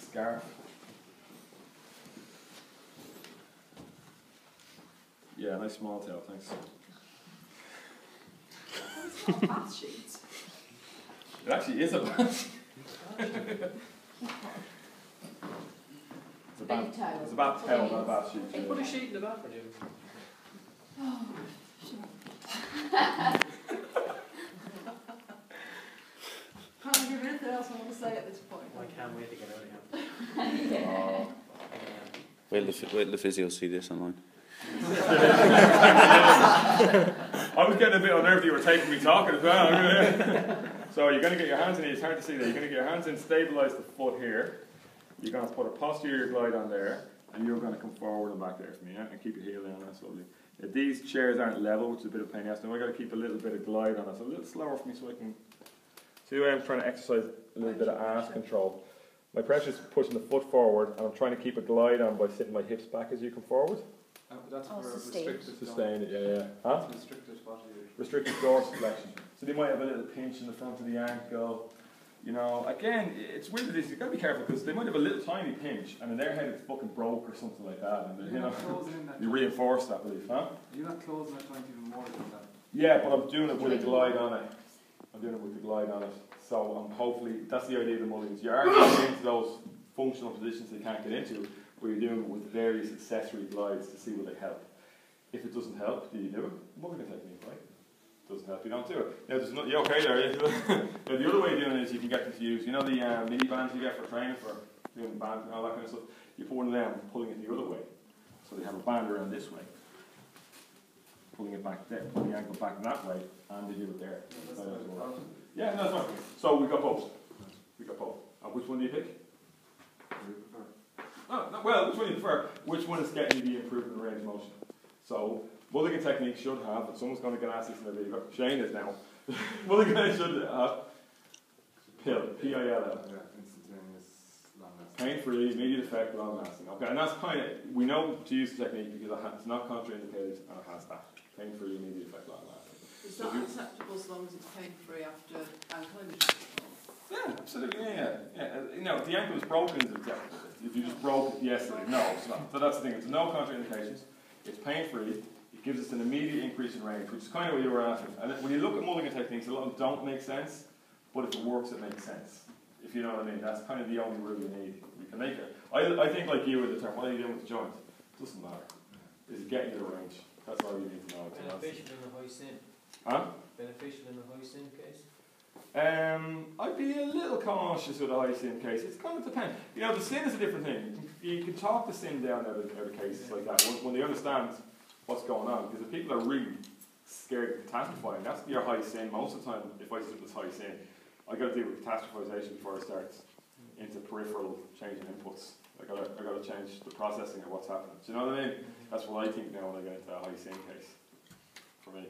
Scarf. Yeah, nice small tail, thanks. It's not a bath sheet. It actually is a bath. It's a bath towel, not a bath sheet. Put a sheet in the bath for you. Can't think of anything else I want to say at this point. I can't wait to get out of here. Wait till the physio see this online. I was getting a bit unnerved you were taping me talking as well. So you're going to get your hands in here, it's hard to see that. You're going to get your hands in, stabilise the foot here. You're going to put a posterior glide on there, and you're going to come forward and back there for me, yeah? And keep your heel down, that's lovely. If these chairs aren't level, which is a bit of a pain in the ass, now I've got to keep a little bit of glide on it, so a little slower for me so I can... See the way I'm trying to exercise a little bit of ass control. My pressure is pushing the foot forward, and I'm trying to keep a glide on by sitting my hips back as you come forward. That's for restricted. Sustain it, yeah. Huh? Restricted what you... Restricted dorsal flexion. So they might have a little pinch in the front of the ankle. You know, again, it's weird with this, you've got to be careful because they might have a little tiny pinch and in their head it's fucking broke or something like that. And you know, you reinforce that belief, huh? You're not closing that joint even more than that. Yeah, but I'm doing it with a glide on it. I'm doing it with the glide on it. So I'm hopefully, that's the idea of the mulligans. You are getting into those functional positions they can't get into, but you're doing it with various accessory glides to see will they help. If it doesn't help, do you do it? Mulligan technique, right? Doesn't help, you don't do it. Now, there's no, you okay there? Now, the other way of doing it is you can get them to use, you know the mini bands you get for training, for doing bands and all that kind of stuff? You put one of them pulling it the other way. So they have a band around this way. Pulling it back there, pulling the ankle back that way, and they do it there. Yeah, no, that's fine. So we've got both. We've got both. Which one do you pick? Oh, no, well, which one do you prefer? Which one is getting you the improvement in range of motion? So, mulligan technique should have, and someone's going to get asked this in the video, Shane is now. Mulligan should have PIL, P-I-L-L. Instantaneous, long lasting. Pain-free, immediate effect, long lasting. Okay, and that's kind of, we know to use the technique because it's not contraindicated and it has that. Pain-free, immediate effect, long lasting. Is that acceptable as long as it's pain-free after ankle injury? Yeah, absolutely, yeah. You know, if the ankle is broken, it's acceptable. If you just broke it yesterday, no, it's not. So that's the thing, it's no contraindications. It's pain-free, it gives us an immediate increase in range, which is kind of what you were asking. And when you look at mulligan techniques, a lot of them don't make sense, but if it works, it makes sense. If you know what I mean, that's kind of the only rule you need. You can make it. I think like you with the term, what are you doing with the joint? It doesn't matter. Is it getting the range? That's all you need to know. Beneficial in the high sin. Huh? Beneficial in the high sin case? I'd be a little cautious with a high sin case. It's going to depend. You know, the sin is a different thing. You can talk the sin down out of cases like that when they understand what's going on. Because if people are really scared of catastrophizing, that's your high sin. Most of the time, if I see this high sin, I got to deal with catastrophization before I start into peripheral changing inputs. I got to change the processing of what's happening. Do you know what I mean? That's what I think now when I get into a high sin case. For me.